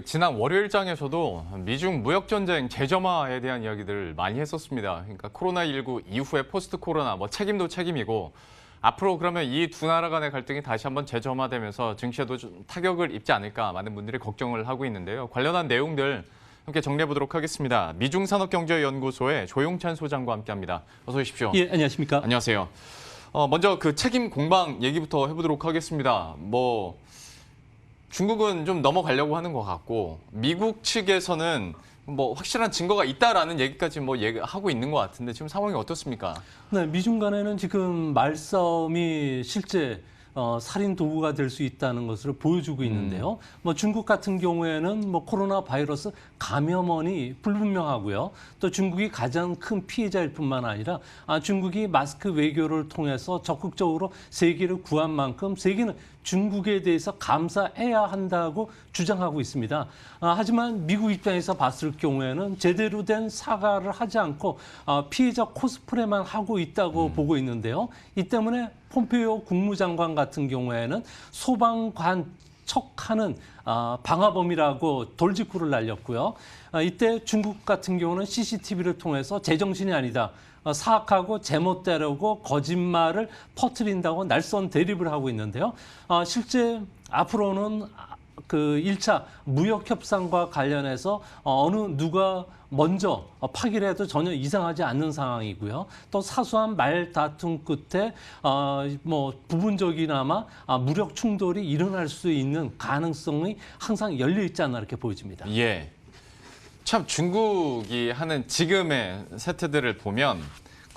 지난 월요일장에서도 미중 무역 전쟁 재점화에 대한 이야기들을 많이 했었습니다. 그러니까 코로나19 이후의 포스트 코로나 책임도 책임이고 앞으로 그러면 이 두 나라 간의 갈등이 다시 한번 재점화되면서 증시에도 좀 타격을 입지 않을까 많은 분들이 걱정을 하고 있는데요. 관련한 내용들 함께 정리해 보도록 하겠습니다. 미중산업경제연구소의 조용찬 소장과 함께합니다. 어서 오십시오. 예, 안녕하십니까? 안녕하세요. 먼저 책임 공방 얘기부터 해보도록 하겠습니다. 중국은 좀 넘어가려고 하는 것 같고 미국 측에서는 확실한 증거가 있다라는 얘기까지 얘기하고 있는 것 같은데 지금 상황이 어떻습니까? 네, 미중 간에는 지금 말싸움이 실제 살인 도구가 될 수 있다는 것을 보여주고 있는데요. 중국 같은 경우에는 코로나 바이러스 감염원이 불분명하고요. 또 중국이 가장 큰 피해자일 뿐만 아니라 중국이 마스크 외교를 통해서 적극적으로 세계를 구한 만큼 세계는 중국에 대해서 감사해야 한다고 주장하고 있습니다. 하지만 미국 입장에서 봤을 경우에는 제대로 된 사과를 하지 않고 피해자 코스프레만 하고 있다고 보고 있는데요. 이 때문에 폼페이오 국무장관 같은 경우에는 소방관 척하는 방화범이라고 돌직구를 날렸고요. 이때 중국 같은 경우는 CCTV를 통해서 제정신이 아니다. 사악하고 제멋대로고 거짓말을 퍼뜨린다고 날선 대립을 하고 있는데요. 실제 앞으로는 그 1차 무역 협상과 관련해서 어느 누가 먼저 파기를 해도 전혀 이상하지 않는 상황이고요. 또 사소한 말 다툼 끝에 부분적이나마 무력 충돌이 일어날 수 있는 가능성이 항상 열려 있지 않나 이렇게 보여집니다. 예. 참 중국이 하는 지금의 세태들을 보면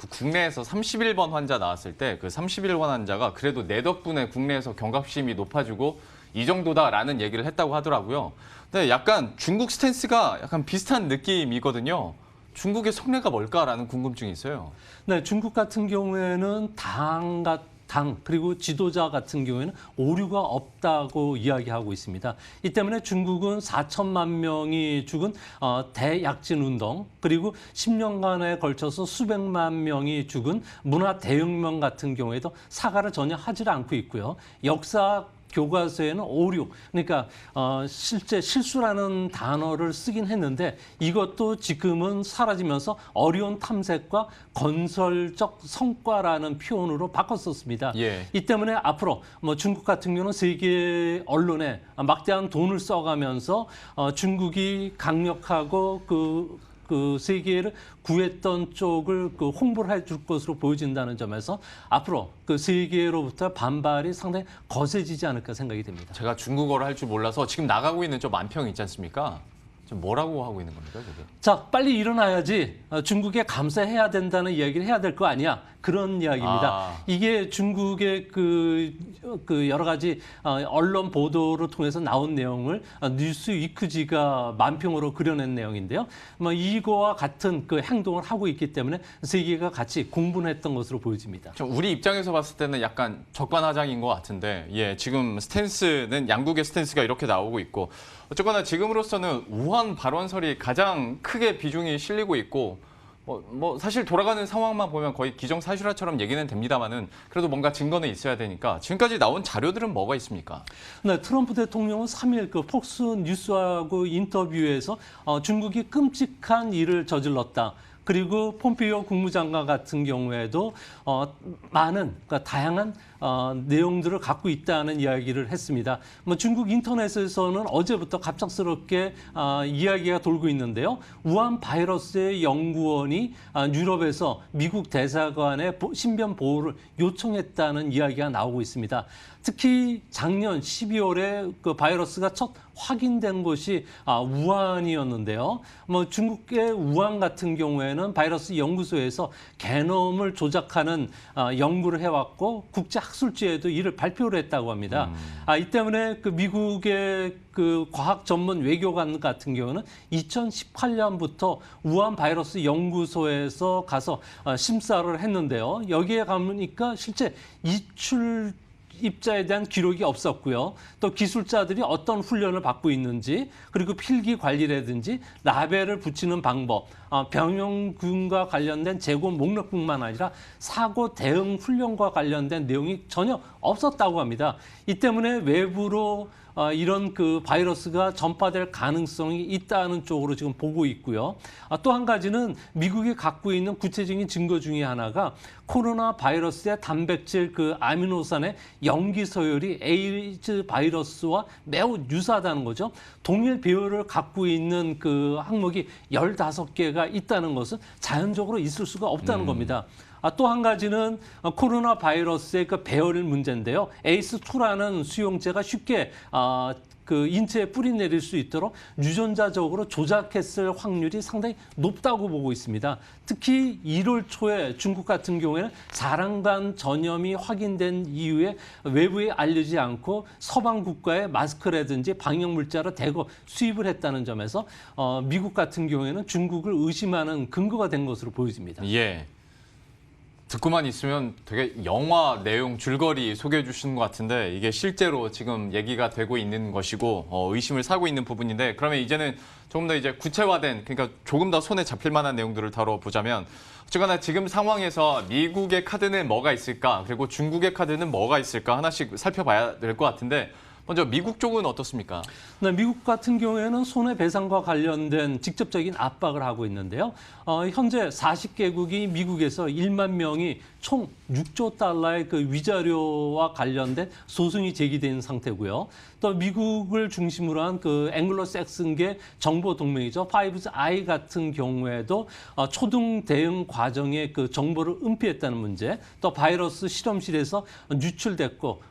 국내에서 31번 환자 나왔을 때 그 31번 환자가 그래도 내 덕분에 국내에서 경각심이 높아지고 이 정도다라는 얘기를 했다고 하더라고요. 근데 약간 중국 스탠스가 약간 비슷한 느낌이거든요. 중국의 속내가 뭘까라는 궁금증이 있어요. 네, 중국 같은 경우에는 당 그리고 지도자 같은 경우에는 오류가 없다고 이야기하고 있습니다. 이 때문에 중국은 4천만 명이 죽은 대약진 운동 그리고 10년간에 걸쳐서 수백만 명이 죽은 문화 대혁명 같은 경우에도 사과를 전혀 하지 않고 있고요. 역사 교과서에는 오류, 그러니까 실제 실수라는 단어를 쓰긴 했는데 이것도 지금은 사라지면서 어려운 탐색과 건설적 성과라는 표현으로 바꿨었습니다. 예. 이 때문에 앞으로 중국 같은 경우는 세계 언론에 막대한 돈을 써가면서 중국이 강력하고 그 세계를 구했던 쪽을 홍보를 해줄 것으로 보여진다는 점에서 앞으로 그 세계로부터 반발이 상당히 거세지지 않을까 생각이 됩니다. 제가 중국어를 할 줄 몰라서 지금 나가고 있는 만평 있지 않습니까? 지금 뭐라고 하고 있는 겁니까, 저게? 자, 빨리 일어나야지 중국에 감사해야 된다는 이야기를 해야 될 거 아니야. 그런 이야기입니다. 이게 중국의 여러 가지 언론 보도를 통해서 나온 내용을 뉴스위크지가 만평으로 그려낸 내용인데요. 이거와 같은 그 행동을 하고 있기 때문에 세계가 같이 공분했던 것으로 보여집니다. 우리 입장에서 봤을 때는 약간 적반하장인 것 같은데, 예, 지금 스탠스는 양국의 스탠스가 이렇게 나오고 있고, 어쨌거나 지금으로서는 우한 발언설이 가장 크게 비중이 실리고 있고, 사실 돌아가는 상황만 보면 거의 기정사실화처럼 얘기는 됩니다만은 그래도 뭔가 증거는 있어야 되니까 지금까지 나온 자료들은 뭐가 있습니까? 네, 트럼프 대통령은 3일 폭스 뉴스하고 인터뷰에서 중국이 끔찍한 일을 저질렀다. 그리고 폼페이오 국무장관 같은 경우에도 많은 그러니까 다양한 내용들을 갖고 있다는 이야기를 했습니다. 중국 인터넷에서는 어제부터 갑작스럽게 이야기가 돌고 있는데요. 우한 바이러스의 연구원이 유럽에서 미국 대사관에 신변 보호를 요청했다는 이야기가 나오고 있습니다. 특히 작년 12월에 그 바이러스가 첫 확인된 곳이 우한이었는데요. 중국의 우한 같은 경우에는 바이러스 연구소에서 게놈을 조작하는 연구를 해왔고 국제학술지에도 이를 발표를 했다고 합니다. 이 때문에 그 미국의 그 과학 전문 외교관 같은 경우는 2018년부터 우한 바이러스 연구소에서 가서 심사를 했는데요. 여기에 가보니까 실제 입자에 대한 기록이 없었고요. 또 기술자들이 어떤 훈련을 받고 있는지 그리고 필기 관리라든지 라벨을 붙이는 방법, 병용균과 관련된 재고 목록뿐만 아니라 사고 대응 훈련과 관련된 내용이 전혀 없었다고 합니다. 이 때문에 외부로 이런 그 바이러스가 전파될 가능성이 있다는 쪽으로 지금 보고 있고요. 또 한 가지는 미국이 갖고 있는 구체적인 증거 중에 하나가 코로나 바이러스의 단백질 그 아미노산의 염기 서열이 에이즈 바이러스와 매우 유사하다는 거죠. 동일 배열을 갖고 있는 그 항목이 15개가 있다는 것은 자연적으로 있을 수가 없다는 겁니다. 또 한 가지는 코로나 바이러스의 그 배열 문제인데요. ACE2라는 수용체가 쉽게 그 인체에 뿌리 내릴 수 있도록 유전자적으로 조작했을 확률이 상당히 높다고 보고 있습니다. 특히 1월 초에 중국 같은 경우에는 사랑간 전염이 확인된 이후에 외부에 알리지 않고 서방 국가의 마스크라든지 방역 물자를 대거 수입을 했다는 점에서 미국 같은 경우에는 중국을 의심하는 근거가 된 것으로 보여집니다. 예. 듣고만 있으면 되게 영화 내용 줄거리 소개해 주시는 것 같은데 이게 실제로 지금 얘기가 되고 있는 것이고 의심을 사고 있는 부분인데 그러면 이제는 조금 더 이제 구체화된 그러니까 조금 더 손에 잡힐 만한 내용들을 다뤄보자면 어쨌거나 지금 상황에서 미국의 카드는 뭐가 있을까 그리고 중국의 카드는 뭐가 있을까 하나씩 살펴봐야 될 것 같은데 먼저 미국 쪽은 어떻습니까? 네, 미국 같은 경우에는 손해배상과 관련된 직접적인 압박을 하고 있는데요. 현재 40개국이 미국에서 1만 명이 총 6조 달러의 그 위자료와 관련된 소송이 제기된 상태고요. 또 미국을 중심으로 한 그 앵글로색슨계 정보 동맹이죠. 파이브즈 아이 같은 경우에도 초등 대응 과정에 그 정보를 은폐했다는 문제, 또 바이러스 실험실에서 유출됐고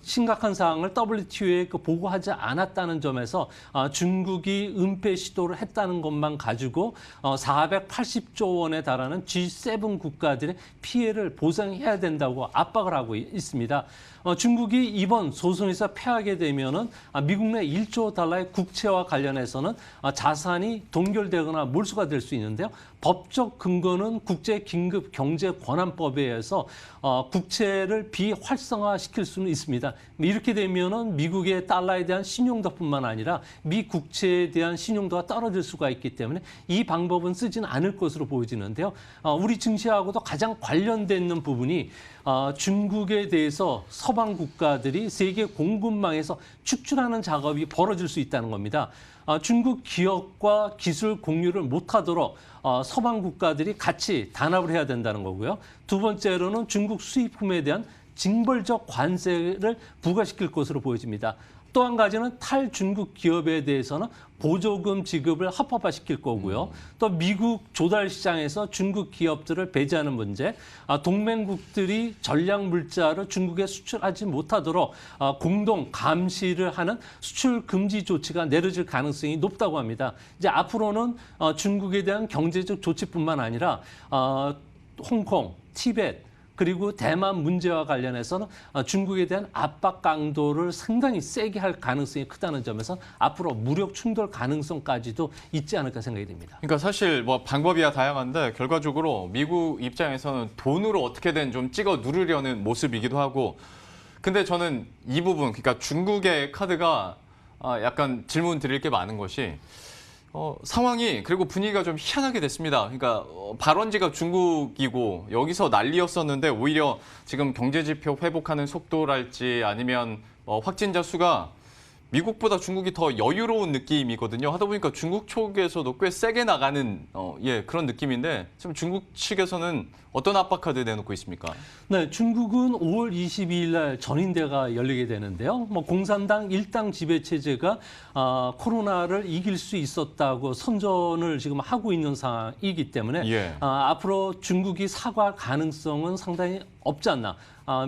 심각한 사항을 WTO에 그 보고하지 않았다는 점에서 중국이 은폐 시도를 했다는 것만 가지고 480조 원에 달하는 G7 국가들의 피해를 보상해야 된다고 압박을 하고 있습니다. 중국이 이번 소송에서 패하게 되면은 미국 내 1조 달러의 국채와 관련해서는 자산이 동결되거나 몰수가 될 수 있는데요. 법적 근거는 국제긴급경제권한법에 의해서 국채를 비활성화시킬 수는 있습니다. 이렇게 되면은 미국의 달러에 대한 신용도뿐만 아니라 미 국채에 대한 신용도가 떨어질 수가 있기 때문에 이 방법은 쓰지는 않을 것으로 보여지는데요. 우리 증시하고도 가장 관련돼 있는 부분이 중국에 대해서 서방 국가들이 세계 공급망에서 축출하는 작업이 벌어질 수 있다는 겁니다. 중국 기업과 기술 공유를 못하도록 서방 국가들이 같이 단합을 해야 된다는 거고요. 두 번째로는 중국 수입품에 대한 징벌적 관세를 부과시킬 것으로 보여집니다. 또 한 가지는 탈중국 기업에 대해서는 보조금 지급을 합법화시킬 거고요. 또 미국 조달 시장에서 중국 기업들을 배제하는 문제, 동맹국들이 전략 물자를 중국에 수출하지 못하도록 공동 감시를 하는 수출 금지 조치가 내려질 가능성이 높다고 합니다. 이제 앞으로는 중국에 대한 경제적 조치뿐만 아니라 홍콩, 티벳, 그리고 대만 문제와 관련해서는 중국에 대한 압박 강도를 상당히 세게 할 가능성이 크다는 점에서 앞으로 무력 충돌 가능성까지도 있지 않을까 생각이 됩니다. 그러니까 사실 뭐 방법이야 다양한데 결과적으로 미국 입장에서는 돈으로 어떻게든 좀 찍어 누르려는 모습이기도 하고 근데 저는 이 부분 그러니까 중국의 카드가 약간 질문 드릴 게 많은 것이 상황이 그리고 분위기가 좀 희한하게 됐습니다. 그러니까 발원지가 중국이고 여기서 난리였었는데 오히려 지금 경제지표 회복하는 속도랄지 아니면 확진자 수가 미국보다 중국이 더 여유로운 느낌이거든요. 하다 보니까 중국 쪽에서도 꽤 세게 나가는 그런 느낌인데 지금 중국 측에서는 어떤 압박카드 내놓고 있습니까? 네, 중국은 5월 22일 날 전인대가 열리게 되는데요. 공산당 일당 지배 체제가 코로나를 이길 수 있었다고 선전을 지금 하고 있는 상황이기 때문에 앞으로 중국이 사과할 가능성은 상당히 없지 않나.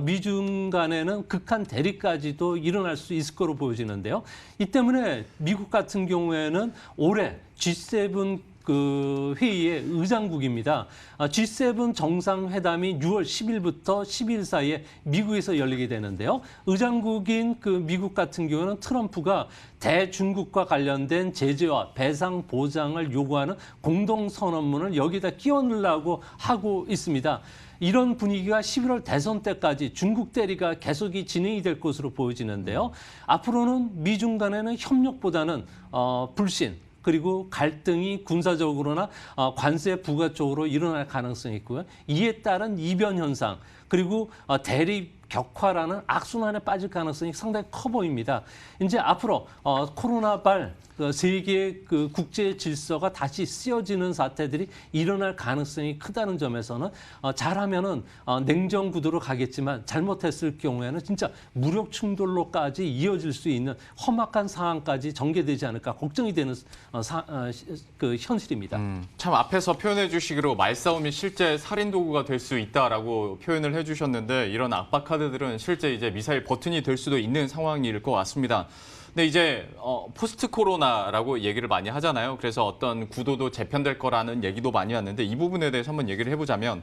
미중 간에는 극한 대립까지도 일어날 수 있을 거로 보여지는데요. 이 때문에 미국 같은 경우에는 올해 G7 그 회의의 의장국입니다. G7 정상회담이 6월 10일부터 12일 사이에 미국에서 열리게 되는데요. 의장국인 그 미국 같은 경우는 트럼프가 대중국과 관련된 제재와 배상 보장을 요구하는 공동선언문을 여기다 끼워 넣으려고 하고 있습니다. 이런 분위기가 11월 대선 때까지 중국 대리가 계속이 진행이 될 것으로 보여지는데요. 앞으로는 미중 간에는 협력보다는 불신, 그리고 갈등이 군사적으로나 관세 부가 쪽으로 일어날 가능성이 있고요. 이에 따른 이변 현상, 그리고 대립 격화라는 악순환에 빠질 가능성이 상당히 커 보입니다. 이제 앞으로 코로나발 세계의 그 국제 질서가 다시 쓰여지는 사태들이 일어날 가능성이 크다는 점에서는 잘하면은 냉전 구도로 가겠지만 잘못했을 경우에는 진짜 무력 충돌로까지 이어질 수 있는 험악한 상황까지 전개되지 않을까 걱정이 되는 그 현실입니다. 참 앞에서 표현해 주시기로 말싸움이 실제 살인 도구가 될 수 있다라고 표현을 해주셨는데 이런 압박 카드들은 실제 이제 미사일 버튼이 될 수도 있는 상황일 것 같습니다. 근데 이제 포스트 코로나라고 얘기를 많이 하잖아요. 그래서 어떤 구도도 재편될 거라는 얘기도 많이 왔는데 이 부분에 대해서 한번 얘기를 해보자면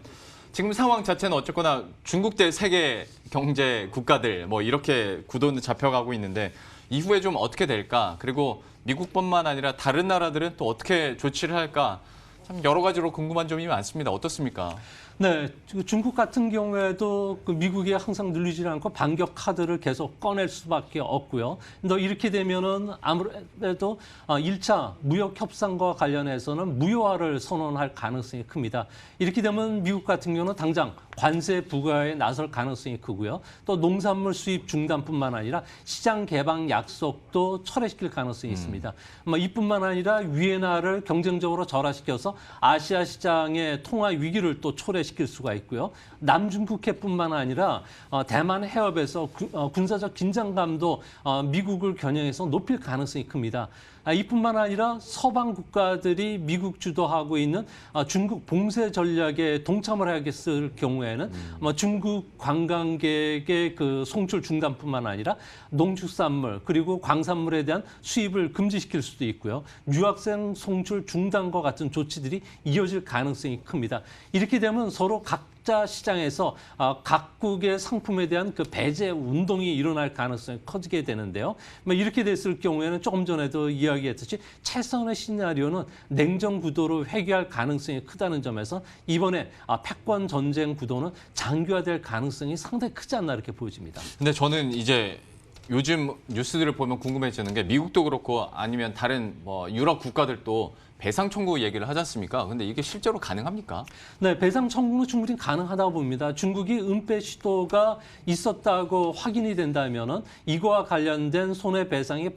지금 상황 자체는 어쨌거나 중국 대 세계 경제 국가들 뭐 이렇게 구도는 잡혀가고 있는데 이후에 좀 어떻게 될까? 그리고 미국뿐만 아니라 다른 나라들은 또 어떻게 조치를 할까? 참 여러 가지로 궁금한 점이 많습니다. 어떻습니까? 네, 중국 같은 경우에도 그 미국이 항상 늘리지 않고 반격 카드를 계속 꺼낼 수밖에 없고요. 또 이렇게 되면은 아무래도 1차 무역 협상과 관련해서는 무효화를 선언할 가능성이 큽니다. 이렇게 되면 미국 같은 경우는 당장 관세 부과에 나설 가능성이 크고요. 또 농산물 수입 중단뿐만 아니라 시장 개방 약속도 철회시킬 가능성이 있습니다. 이뿐만 아니라 위엔화를 경쟁적으로 절하시켜서 아시아 시장의 통화 위기를 또 초래시킬 수가 있고요. 남중국해뿐만 아니라 대만 해협에서 군사적 긴장감도 미국을 겨냥해서 높일 가능성이 큽니다. 이뿐만 아니라 서방 국가들이 미국 주도하고 있는 중국 봉쇄 전략에 동참을 하겠을 경우에는 중국 관광객의 그 송출 중단뿐만 아니라 농축산물 그리고 광산물에 대한 수입을 금지시킬 수도 있고요. 유학생 송출 중단과 같은 조치들이 이어질 가능성이 큽니다. 이렇게 되면 서로 각자 시장에서 각국의 상품에 대한 그 배제 운동이 일어날 가능성이 커지게 되는데요. 이렇게 됐을 경우에는 조금 전에도 이야기했듯이 최선의 시나리오는 냉전 구도로 회귀할 가능성이 크다는 점에서 이번에 패권 전쟁 구도는 장기화될 가능성이 상당히 크지 않나 이렇게 보여집니다. 근데 저는 이제 요즘 뉴스들을 보면 궁금해지는 게 미국도 그렇고 아니면 다른 뭐 유럽 국가들도 배상 청구 얘기를 하지 않습니까? 근데 이게 실제로 가능합니까? 네, 배상 청구는 충분히 가능하다고 봅니다. 중국이 은폐 시도가 있었다고 확인이 된다면은 이거와 관련된 손해배상이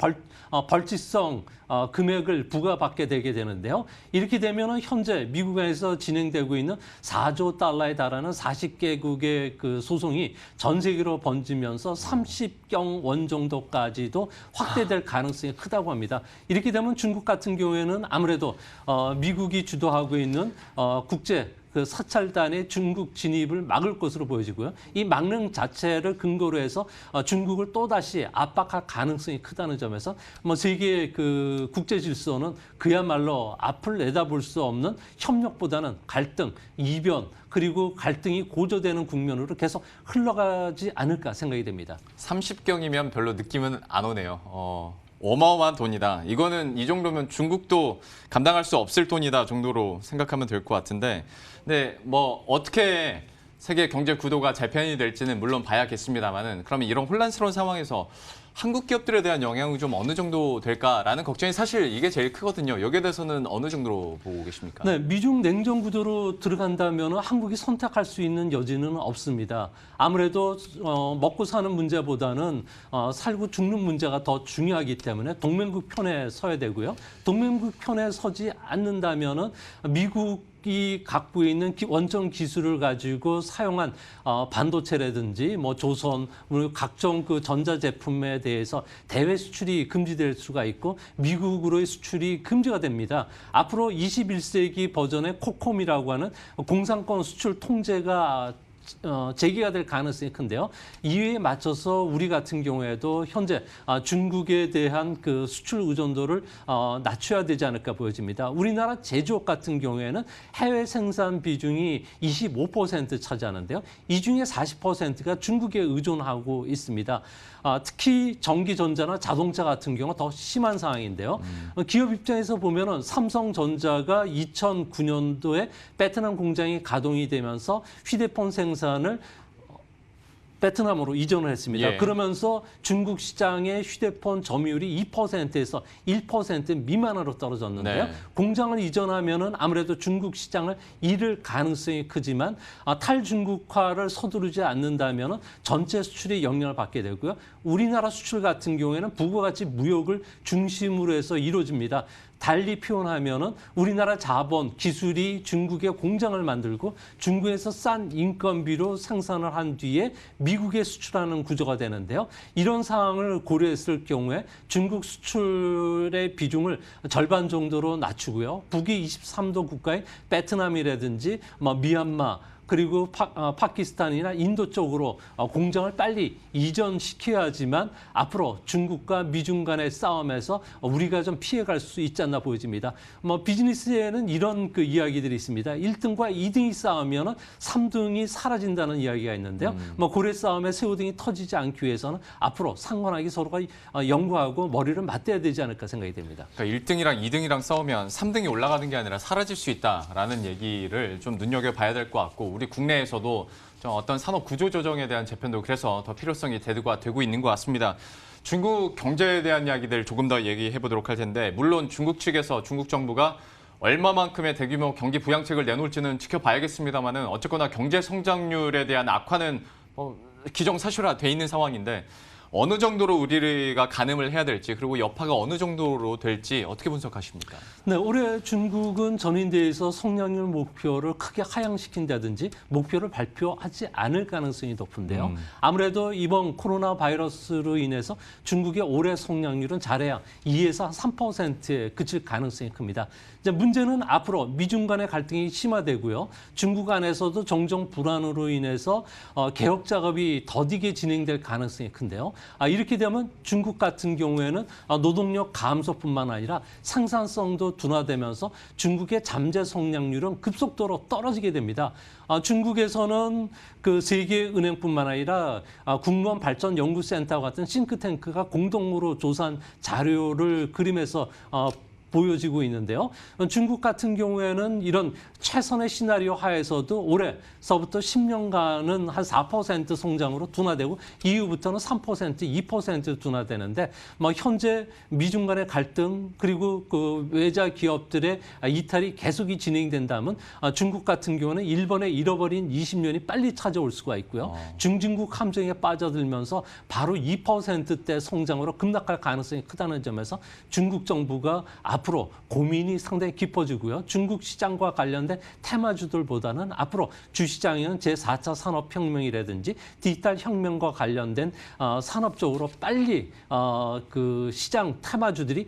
벌칙성 금액을 부과받게 되게 되는데요. 이렇게 되면은 현재 미국에서 진행되고 있는 4조 달러에 달하는 40개국의 그 소송이 전 세계로 번지면서 30경 원 정도까지도 확대될 가능성이 크다고 합니다. 이렇게 되면 중국 같은 경우에는 아무래도 미국이 주도하고 있는 국제 그 사찰단의 중국 진입을 막을 것으로 보여지고요. 이 막는 자체를 근거로 해서 중국을 또다시 압박할 가능성이 크다는 점에서 세계의 그 국제 질서는 그야말로 앞을 내다볼 수 없는 협력보다는 갈등, 이변, 그리고 갈등이 고조되는 국면으로 계속 흘러가지 않을까 생각이 됩니다. 30경이면 별로 느낌은 안 오네요. 어마어마한 돈이다. 이거는 이 정도면 중국도 감당할 수 없을 돈이다 정도로 생각하면 될 것 같은데, 근데 뭐 어떻게 세계 경제 구도가 재편이 될지는 물론 봐야겠습니다만은 그러면 이런 혼란스러운 상황에서 한국 기업들에 대한 영향이 좀 어느 정도 될까라는 걱정이 사실 이게 제일 크거든요. 여기에 대해서는 어느 정도로 보고 계십니까? 네, 미중 냉전 구도로 들어간다면 한국이 선택할 수 있는 여지는 없습니다. 아무래도 먹고 사는 문제보다는 살고 죽는 문제가 더 중요하기 때문에 동맹국 편에 서야 되고요. 동맹국 편에 서지 않는다면은 미국이 갖고 있는 원천 기술을 가지고 사용한 반도체라든지 뭐 조선, 각종 그 전자제품에 대해서 대외 수출이 금지될 수가 있고 미국으로의 수출이 금지가 됩니다. 앞으로 21세기 버전의 코콤이라고 하는 공산권 수출 통제가 제기가 될 가능성이 큰데요. 이에 맞춰서 우리 같은 경우에도 현재 중국에 대한 그 수출 의존도를 낮춰야 되지 않을까 보여집니다. 우리나라 제조업 같은 경우에는 해외 생산 비중이 25% 차지하는데요. 이 중에 40%가 중국에 의존하고 있습니다. 특히 전기전자나 자동차 같은 경우 더 심한 상황인데요. 기업 입장에서 보면은 삼성전자가 2009년도에 베트남 공장이 가동이 되면서 휴대폰 생산을 베트남으로 이전을 했습니다. 예. 그러면서 중국 시장의 휴대폰 점유율이 2%에서 1% 미만으로 떨어졌는데요. 네. 공장을 이전하면은 아무래도 중국 시장을 잃을 가능성이 크지만 탈중국화를 서두르지 않는다면은 전체 수출에 영향을 받게 되고요. 우리나라 수출 같은 경우에는 부가가치 무역을 중심으로 해서 이루어집니다. 달리 표현하면은 우리나라 자본, 기술이 중국에 공장을 만들고 중국에서 싼 인건비로 생산을 한 뒤에 미국에 수출하는 구조가 되는데요. 이런 상황을 고려했을 경우에 중국 수출의 비중을 절반 정도로 낮추고요. 북위 23도 국가의 베트남이라든지 미얀마 그리고 파키스탄이나 인도 쪽으로 공장을 빨리 이전시켜야지만 앞으로 중국과 미중 간의 싸움에서 우리가 좀 피해갈 수 있지 않나 보여집니다. 비즈니스에는 이런 그 이야기들이 있습니다. 1등과 2등이 싸우면 3등이 사라진다는 이야기가 있는데요. 고래 싸움에 새우등이 터지지 않기 위해서는 앞으로 상관하게 서로가 연구하고 머리를 맞대야 되지 않을까 생각이 됩니다. 그러니까 1등이랑 2등이랑 싸우면 3등이 올라가는 게 아니라 사라질 수 있다라는 얘기를 좀 눈여겨봐야 될 것 같고 우리 국내에서도 좀 어떤 산업 구조 조정에 대한 재편도 그래서 더 필요성이 대두가 되고 있는 것 같습니다. 중국 경제에 대한 이야기들 조금 더 얘기해 보도록 할 텐데 물론 중국 측에서 중국 정부가 얼마만큼의 대규모 경기 부양책을 내놓을지는 지켜봐야겠습니다만은 어쨌거나 경제 성장률에 대한 악화는 기정사실화돼 있는 상황인데 어느 정도로 우리가 가늠을 해야 될지 그리고 여파가 어느 정도로 될지 어떻게 분석하십니까? 네, 올해 중국은 전인대에서 성장률 목표를 크게 하향시킨다든지 목표를 발표하지 않을 가능성이 높은데요. 아무래도 이번 코로나 바이러스로 인해서 중국의 올해 성장률은 잘해야 2에서 3%에 그칠 가능성이 큽니다. 이제 문제는 앞으로 미중 간의 갈등이 심화되고요. 중국 안에서도 정정 불안으로 인해서 개혁 작업이 더디게 진행될 가능성이 큰데요. 이렇게 되면 중국 같은 경우에는 노동력 감소뿐만 아니라 생산성도 둔화되면서 중국의 잠재 성장률은 급속도로 떨어지게 됩니다. 중국에서는 그 세계은행뿐만 아니라 국론발전연구센터 같은 싱크탱크가 공동으로 조사한 자료를 그림에서 보여지고 있는데요. 중국 같은 경우에는 이런 최선의 시나리오 하에서도 올해서부터 10년간은 한 4% 성장으로 둔화되고 이후부터는 3%, 2% 둔화되는데 현재 미중 간의 갈등 그리고 그 외자 기업들의 이탈이 계속이 진행된다면 중국 같은 경우는 일본에 잃어버린 20년이 빨리 찾아올 수가 있고요. 중진국 함정에 빠져들면서 바로 2%대 성장으로 급락할 가능성이 크다는 점에서 중국 정부가 앞으로 고민이 상당히 깊어지고요. 중국 시장과 관련된 테마주들보다는 앞으로 주시장에는 제4차 산업혁명이라든지 디지털 혁명과 관련된 산업적으로 빨리 그 시장 테마주들이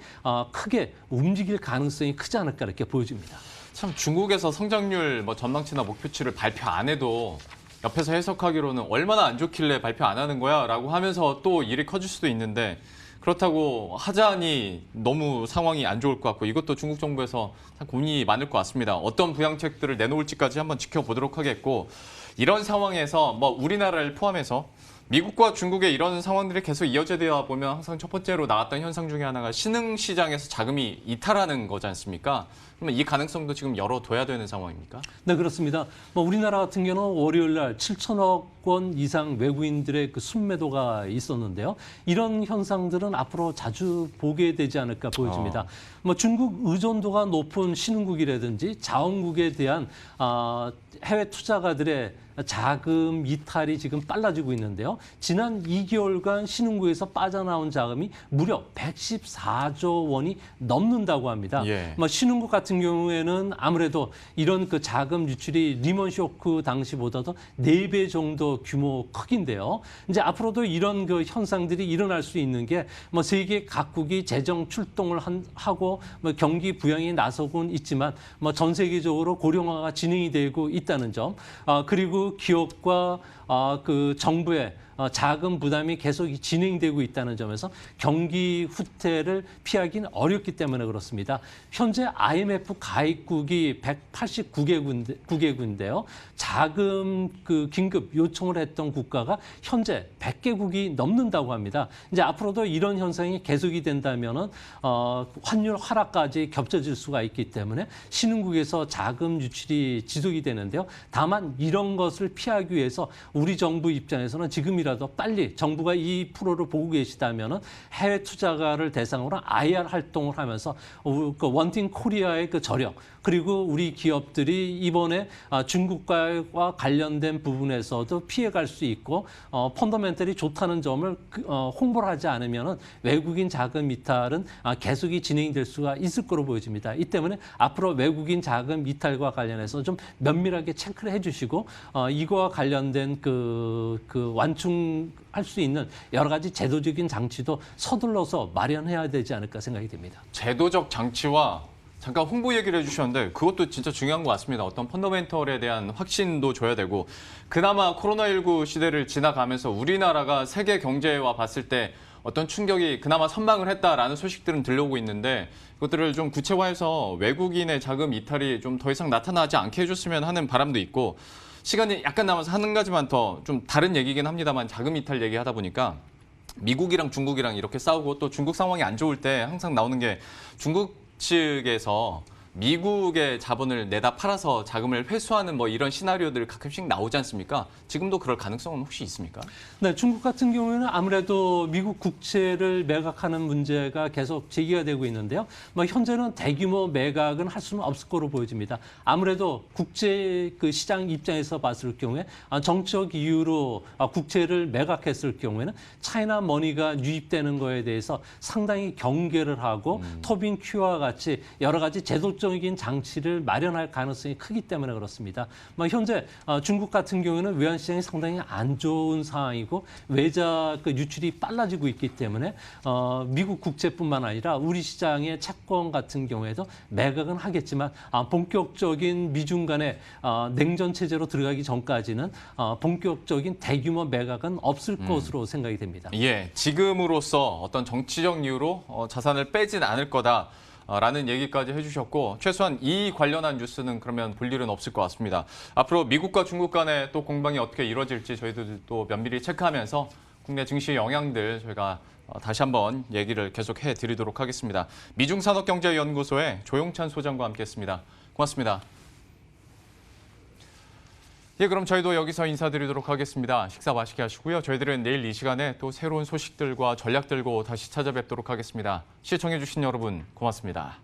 크게 움직일 가능성이 크지 않을까 이렇게 보여집니다. 참 중국에서 성장률 전망치나 목표치를 발표 안 해도 옆에서 해석하기로는 얼마나 안 좋길래 발표 안 하는 거야 라고 하면서 또 일이 커질 수도 있는데 그렇다고 하자니 너무 상황이 안 좋을 것 같고 이것도 중국 정부에서 참 고민이 많을 것 같습니다. 어떤 부양책들을 내놓을지까지 한번 지켜보도록 하겠고 이런 상황에서 우리나라를 포함해서 미국과 중국의 이런 상황들이 계속 이어지다 보면 항상 첫 번째로 나왔던 현상 중에 하나가 신흥시장에서 자금이 이탈하는 거지 않습니까? 그러면 이 가능성도 지금 열어둬야 되는 상황입니까? 네, 그렇습니다. 우리나라 같은 경우는 월요일 날 7천억 원 이상 외국인들의 그 순매도가 있었는데요. 이런 현상들은 앞으로 자주 보게 되지 않을까 보여집니다. 중국 의존도가 높은 신흥국이라든지 자원국에 대한 해외 투자가들의 자금 이탈이 지금 빨라지고 있는데요. 지난 2개월간 신흥국에서 빠져나온 자금이 무려 114조 원이 넘는다고 합니다. 예. 신흥국 같은 경우에는 아무래도 이런 그 자금 유출이 리먼 쇼크 당시보다도 4배 정도 규모 크기인데요. 이제 앞으로도 이런 그 현상들이 일어날 수 있는 게 세계 각국이 재정 출동을 하고 경기 부양에 나서곤 있지만 전 세계적으로 고령화가 진행이 되고 있다는 점, 그리고 기업과 그 정부의 자금 부담이 계속 진행되고 있다는 점에서 경기 후퇴를 피하기는 어렵기 때문에 그렇습니다. 현재 IMF IMF 가입국이 189개국인데요. 자금 그 긴급 요청을 했던 국가가 현재 100개국이 넘는다고 합니다. 이제 앞으로도 이런 현상이 계속이 된다면은 환율 하락까지 겹쳐질 수가 있기 때문에 신흥국에서 자금 유출이 지속이 되는데요. 다만 이런 것을 피하기 위해서 우리 정부 입장에서는 지금이라도 빨리 정부가 이 프로를 보고 계시다면은 해외 투자가를 대상으로 IR 활동을 하면서 그 원팅 코리아의 그 저력 그리고 우리 기업들이 이번에 중국과 관련된 부분에서도 피해갈 수 있고 펀더멘털이 좋다는 점을 홍보를 하지 않으면은 외국인 자금 이탈은 계속이 진행될 수가 있을 거로 보여집니다. 이 때문에 앞으로 외국인 자금 이탈과 관련해서 좀 면밀하게 체크를 해주시고 이거와 관련된 그 완충할 수 있는 여러 가지 제도적인 장치도 서둘러서 마련해야 되지 않을까 생각이 됩니다. 제도적 장치와 잠깐 홍보 얘기를 해주셨는데 그것도 진짜 중요한 것 같습니다. 어떤 펀더멘털에 대한 확신도 줘야 되고 그나마 코로나19 시대를 지나가면서 우리나라가 세계 경제와 봤을 때 어떤 충격이 그나마 선방을 했다라는 소식들은 들려오고 있는데 그것들을 좀 구체화해서 외국인의 자금 이탈이 좀 더 이상 나타나지 않게 해줬으면 하는 바람도 있고 시간이 약간 남아서 한 가지만 더 좀 다른 얘기긴 합니다만 자금 이탈 얘기하다 보니까 미국이랑 중국이랑 이렇게 싸우고 또 중국 상황이 안 좋을 때 항상 나오는 게 중국 측에서 미국의 자본을 내다 팔아서 자금을 회수하는 뭐 이런 시나리오들 가끔씩 나오지 않습니까? 지금도 그럴 가능성은 혹시 있습니까? 네, 중국 같은 경우에는 아무래도 미국 국채를 매각하는 문제가 계속 제기가 되고 있는데요. 뭐 현재는 대규모 매각은 할 수는 없을 거로 보여집니다. 아무래도 국제 그 시장 입장에서 봤을 경우에 정치적 이유로 국채를 매각했을 경우에는 차이나 머니가 유입되는 거에 대해서 상당히 경계를 하고 토빈 큐와 같이 여러 가지 제도적인 장치를 마련할 가능성이 크기 때문에 그렇습니다. 뭐 현재 중국 같은 경우에는 외환 시장이 상당히 안 좋은 상황이고 외자 그 유출이 빨라지고 있기 때문에 미국 국채뿐만 아니라 우리 시장의 채권 같은 경우에도 매각은 하겠지만 본격적인 미중 간의 냉전 체제로 들어가기 전까지는 본격적인 대규모 매각은 없을 것으로 생각이 됩니다. 예, 지금으로서 어떤 정치적 이유로 자산을 빼진 않을 거다. 라는 얘기까지 해주셨고 최소한 이 관련한 뉴스는 그러면 볼 일은 없을 것 같습니다. 앞으로 미국과 중국 간의 또 공방이 어떻게 이루어질지 저희도 또 면밀히 체크하면서 국내 증시 영향들 저희가 다시 한번 얘기를 계속해 드리도록 하겠습니다. 미중산업경제연구소의 조용찬 소장과 함께했습니다. 고맙습니다. 예, 그럼 저희도 여기서 인사드리도록 하겠습니다. 식사 맛있게 하시고요. 저희들은 내일 이 시간에 또 새로운 소식들과 전략 들고 다시 찾아뵙도록 하겠습니다. 시청해주신 여러분 고맙습니다.